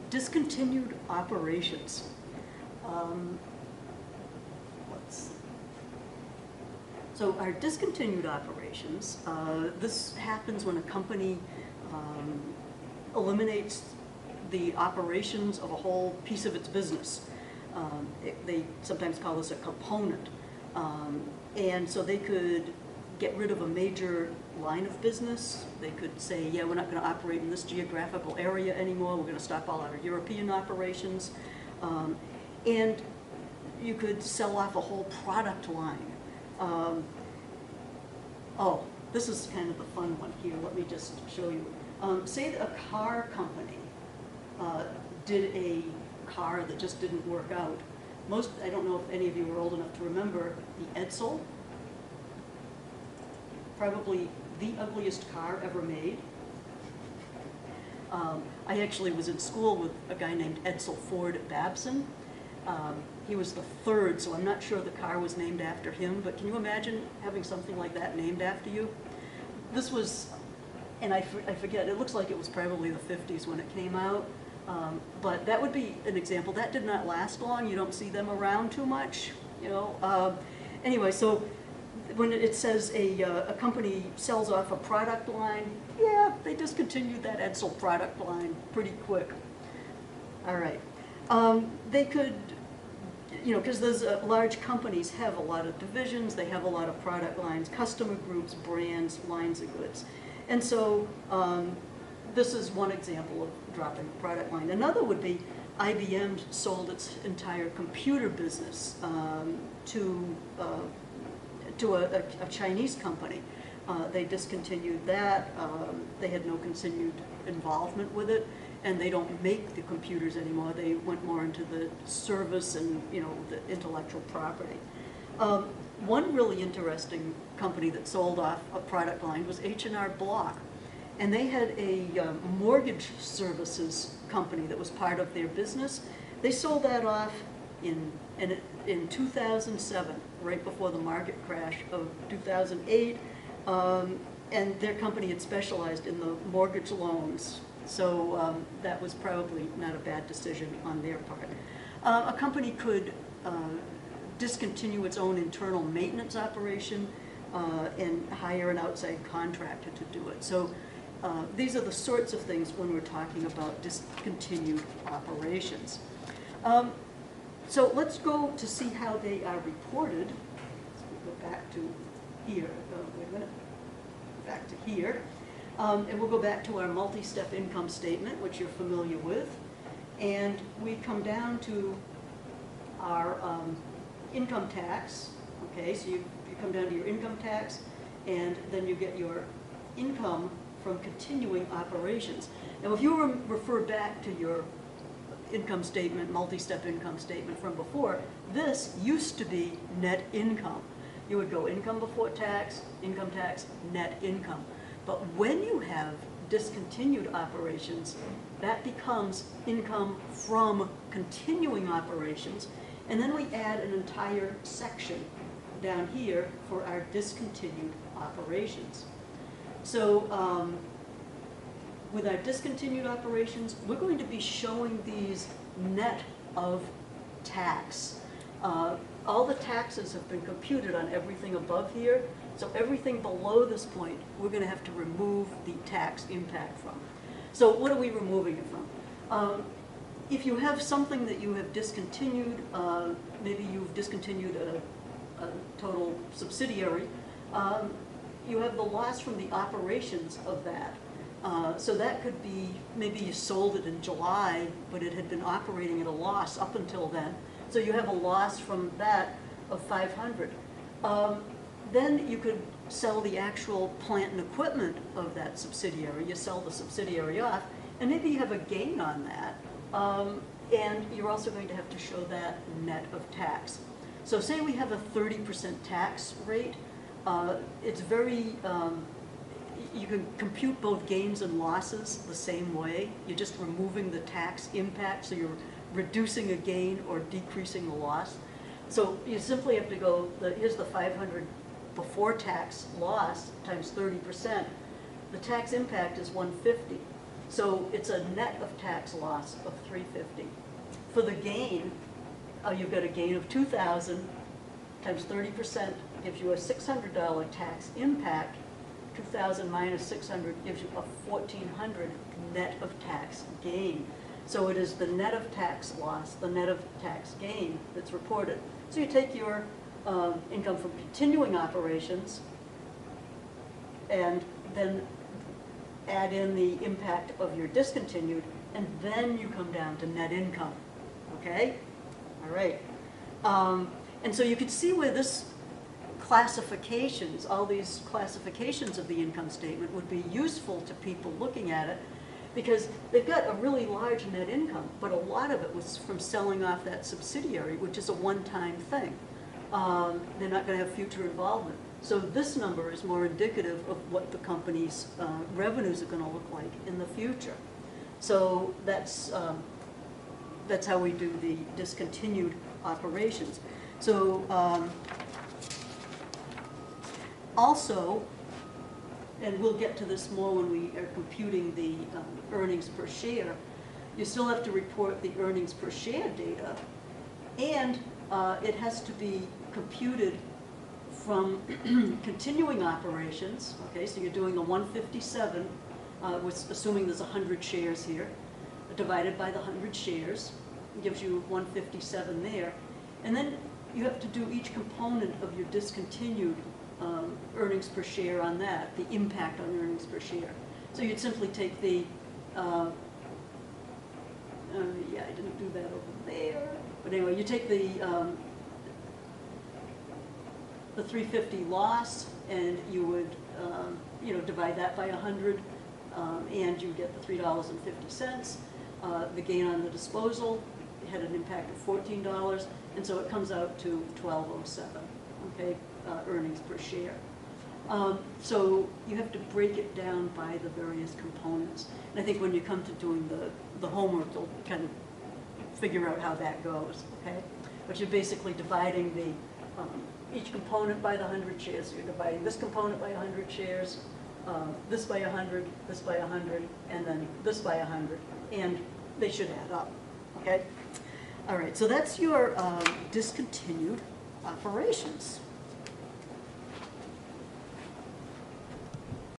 discontinued operations. So our discontinued operations, this happens when a company eliminates the operations of a whole piece of its business. They sometimes call this a component. And so they could get rid of a major line of business. They could say, yeah, we're not going to operate in this geographical area anymore. We're going to stop all our European operations. And you could sell off a whole product line. Oh, this is kind of the fun one here. Let me just show you. Say that a car company did a car that just didn't work out. I don't know if any of you are old enough to remember the Edsel. Probably the ugliest car ever made. I actually was in school with a guy named Edsel Ford at Babson. He was the third, so I'm not sure the car was named after him, but can you imagine having something like that named after you? This was, and I forget, it looks like it was probably the 50s when it came out, but that would be an example. That did not last long. You don't see them around too much, you know. Anyway, so when it says a company sells off a product line, yeah, they discontinued that Edsel product line pretty quick. All right. They could, you know, because those large companies have a lot of divisions, they have a lot of product lines, customer groups, brands, lines of goods. And so this is one example of dropping a product line. Another would be IBM sold its entire computer business to a Chinese company. They discontinued that. They had no continued involvement with it, and they don't make the computers anymore. They went more into the service and, you know, the intellectual property. One really interesting company that sold off a product line was H&R Block, and they had a mortgage services company that was part of their business. They sold that off in 2007, right before the market crash of 2008, and their company had specialized in the mortgage loans. So that was probably not a bad decision on their part. A company could discontinue its own internal maintenance operation and hire an outside contractor to do it. So these are the sorts of things when we're talking about discontinued operations. So let's go to see how they are reported. So we go back to here. Wait a minute. Back to here. And we'll go back to our multi-step income statement, which you're familiar with. And we come down to our income tax. Okay, so you come down to your income tax, and then you get your income from continuing operations. Now, if you refer back to your income statement, multi-step income statement from before, this used to be net income. You would go income before tax, net income. But when you have discontinued operations, that becomes income from continuing operations, and then we add an entire section down here for our discontinued operations. So with our discontinued operations, we're going to be showing these net of tax. All the taxes have been computed on everything above here, so everything below this point, we're going to have to remove the tax impact from. So what are we removing it from? If you have something that you have discontinued, maybe you've discontinued a total subsidiary, you have the loss from the operations of that. So that could be, maybe you sold it in July, but it had been operating at a loss up until then. So you have a loss from that of $500. Then you could sell the actual plant and equipment of that subsidiary. You sell the subsidiary off, and maybe you have a gain on that. And you're also going to have to show that net of tax. So say we have a 30% tax rate. It's very, you can compute both gains and losses the same way. You're just removing the tax impact, so you're reducing a gain or decreasing the loss. So you simply have to go, here's the 500 before tax loss times 30%. The tax impact is 150. So it's a net of tax loss of $350. For the gain, you've got a gain of $2,000 times 30% gives you a $600 tax impact. 2,000 minus 600 gives you a 1,400 net of tax gain. So it is the net of tax loss, the net of tax gain that's reported. So you take your income from continuing operations and then add in the impact of your discontinued, and then you come down to net income, okay? All right. And so you can see where this classifications, all these classifications of the income statement would be useful to people looking at it, because they've got a really large net income, but a lot of it was from selling off that subsidiary, which is a one-time thing. They're not going to have future involvement. So this number is more indicative of what the company's revenues are going to look like in the future. So that's how we do the discontinued operations. So also, and we'll get to this more when we are computing the earnings per share, you still have to report the earnings per share data, and it has to be computed from continuing operations. Okay, so you're doing a 157, assuming there's 100 shares here, divided by the 100 shares, it gives you 157 there, and then you have to do each component of your discontinued earnings per share on that, the impact on earnings per share. So you'd simply take the, yeah, I didn't do that over there, but anyway, you take the 350 loss, and you would, you know, divide that by 100, and you get the $3.50. The gain on the disposal had an impact of $14, and so it comes out to $12.07. Okay, earnings per share. So you have to break it down by the various components. And I think when you come to doing the homework, you'll kind of figure out how that goes. Okay, but you're basically dividing the each component by the 100 shares. So you're dividing this component by 100 shares, this by 100, this by 100, and then this by 100, and they should add up. Okay. All right. So that's your discontinued operations.